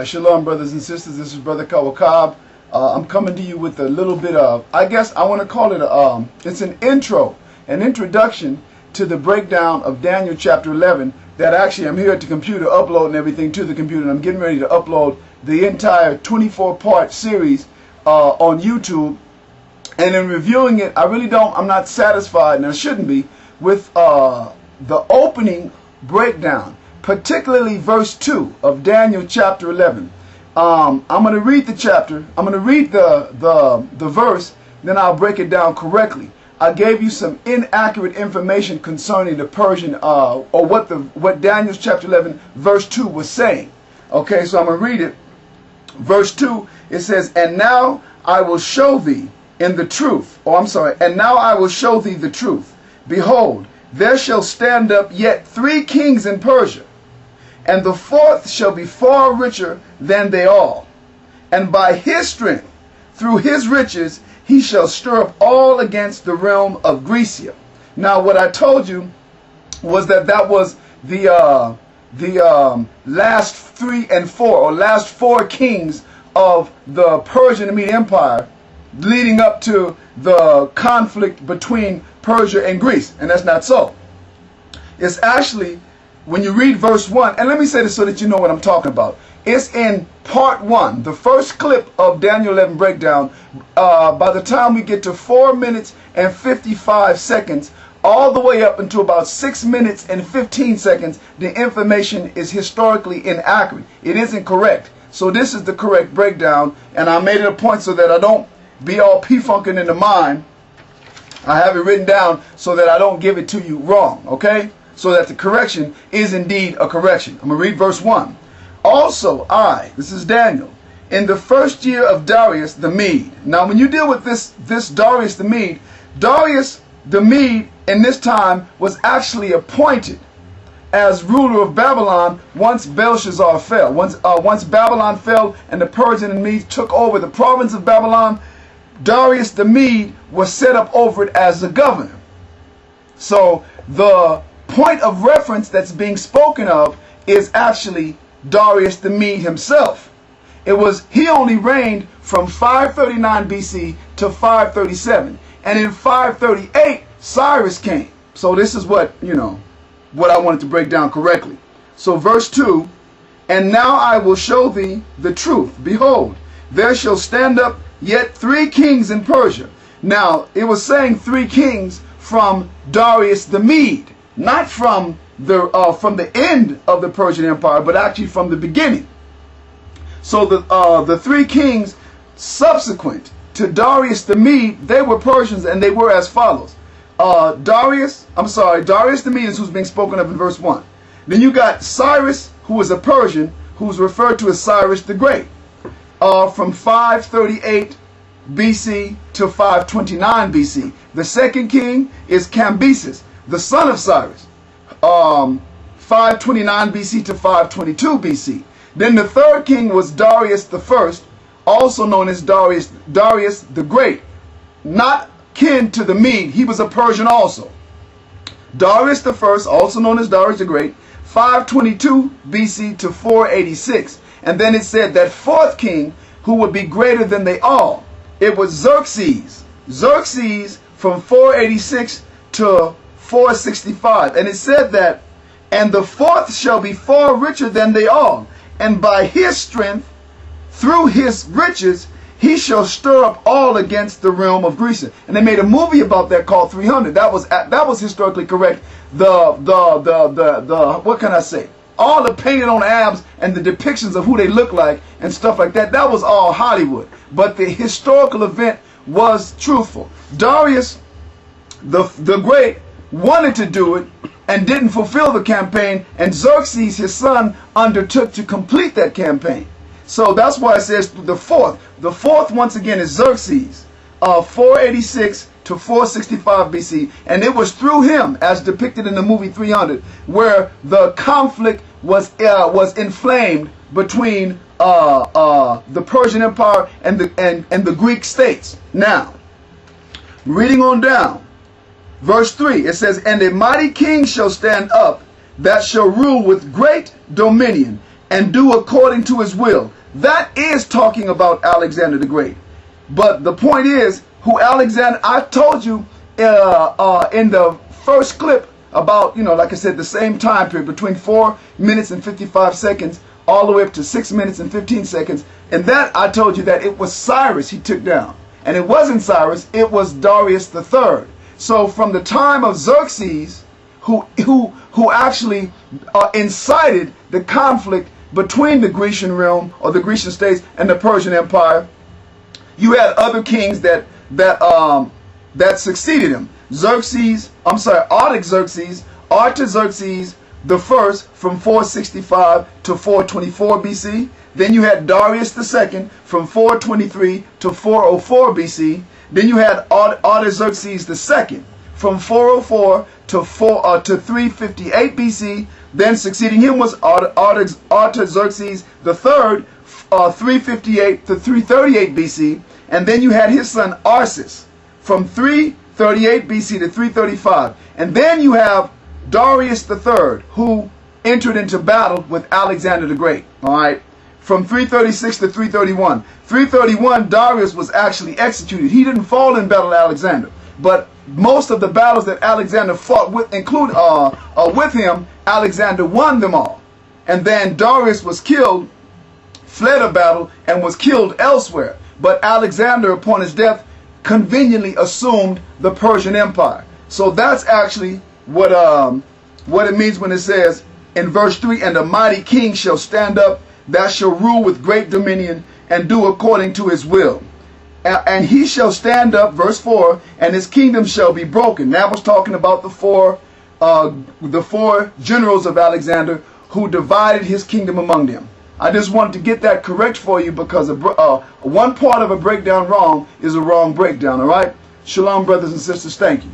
Shalom, brothers and sisters. This is Brother Kawakab. I'm coming to you with a little bit of, I guess I want to call it it's an intro, an introduction to the breakdown of Daniel chapter 11. That actually I'm here at the computer uploading everything to the computer, and I'm getting ready to upload the entire 24-part series on YouTube. And in reviewing it, I'm not satisfied, and I shouldn't be, with the opening breakdown, particularly verse 2 of Daniel chapter 11. I'm going to read the chapter. I'm going to read the verse, then I'll break it down correctly. I gave you some inaccurate information concerning the Persian, or what Daniel chapter 11 verse 2 was saying. Okay, so I'm going to read it. Verse 2, it says, "And now I will show thee in the truth." "And now I will show thee the truth. Behold, there shall stand up yet 3 kings in Persia, and the 4th shall be far richer than they all. And by his strength, through his riches, he shall stir up all against the realm of Grecia." Now, what I told you was that was the last 3 and 4, or last 4 kings of the Persian and Median Empire, leading up to the conflict between Persia and Greece. And that's not so. It's actually, when you read verse 1, and let me say this so that you know what I'm talking about. It's in part 1, the first clip of Daniel 11 breakdown. By the time we get to 4 minutes and 55 seconds, all the way up into about 6 minutes and 15 seconds, the information is historically inaccurate. It isn't correct. So this is the correct breakdown, and I made it a point so that I don't be all p-funking in the mind. I have it written down so that I don't give it to you wrong, okay? So that the correction is indeed a correction. I'm going to read verse 1. "Also this is Daniel, in the first year of Darius the Mede." Now when you deal with this Darius the Mede in this time was actually appointed as ruler of Babylon once Belshazzar fell. Once Babylon fell and the Persian and Medes took over the province of Babylon, Darius the Mede was set up over it as the governor. So the point of reference that's being spoken of is actually Darius the Mede himself. He only reigned from 539 BC to 537. And in 538, Cyrus came. So this is what I wanted to break down correctly. So verse 2, "And now I will show thee the truth. Behold, there shall stand up yet 3 kings in Persia." Now, it was saying 3 kings from Darius the Mede, not from the end of the Persian Empire, but actually from the beginning. So the 3 kings subsequent to Darius the Mede, they were Persians, and they were as follows. Darius the Mede is who's being spoken of in verse 1. Then you got Cyrus, who was a Persian, who's referred to as Cyrus the Great, from 538 BC to 529 BC. The second king is Cambyses, the son of Cyrus, 529 BC to 522 BC. Then the third king was Darius the First, also known as Darius the Great, not kin to the Mede. He was a Persian also. Darius the First, also known as Darius the Great, 522 BC to 486. And then it said that 4th king, who would be greater than they all, it was Xerxes. Xerxes from 486 to 465. And it said that, "And the 4th shall be far richer than they all, and by his strength, through his riches, he shall stir up all against the realm of Greece." And they made a movie about that called 300. That was historically correct. What can I say? All the painted on abs and the depictions of who they look like and stuff like that, that was all Hollywood. But the historical event was truthful. Darius the Great wanted to do it and didn't fulfill the campaign, and Xerxes, his son, undertook to complete that campaign. So that's why it says the 4th. The 4th, once again, is Xerxes, 486 to 465 BC. And it was through him, as depicted in the movie 300, where the conflict was inflamed between the Persian Empire and the Greek states. Now, reading on down, verse 3, it says, "And a mighty king shall stand up, that shall rule with great dominion, and do according to his will. That is talking about Alexander the Great. But the point is, who Alexander, I told you in the first clip about, like I said, the same time period between 4 minutes and 55 seconds all the way up to 6 minutes and 15 seconds. And that I told you that it was Cyrus he took down. And it wasn't Cyrus, it was Darius III. So from the time of Xerxes, who actually incited the conflict between the Grecian realm or the Grecian states and the Persian Empire, you had other kings that succeeded him. Artaxerxes the first from 465 to 424 BC. Then you had Darius II from 423 to 404 BC. Then you had Artaxerxes II from 404 to 358 BC. Then succeeding him was Artaxerxes III, 358 to 338 BC. And then you had his son Arsus from 338 BC to 335. And then you have Darius III, who entered into battle with Alexander the Great, all right, from 336 to 331. 331, Darius was actually executed. He didn't fall in battle with Alexander, but most of the battles that Alexander fought with, with him, Alexander won them all. And then Darius was killed, fled a battle, and was killed elsewhere. But Alexander, upon his death, conveniently assumed the Persian Empire. So that's actually what it means when it says in verse 3, and a mighty king shall stand up that shall rule with great dominion and do according to his will. And he shall stand up, verse 4, and his kingdom shall be broken. That was talking about the four generals of Alexander who divided his kingdom among them. I just wanted to get that correct for you because one part of a breakdown wrong is a wrong breakdown, all right? Shalom, brothers and sisters. Thank you.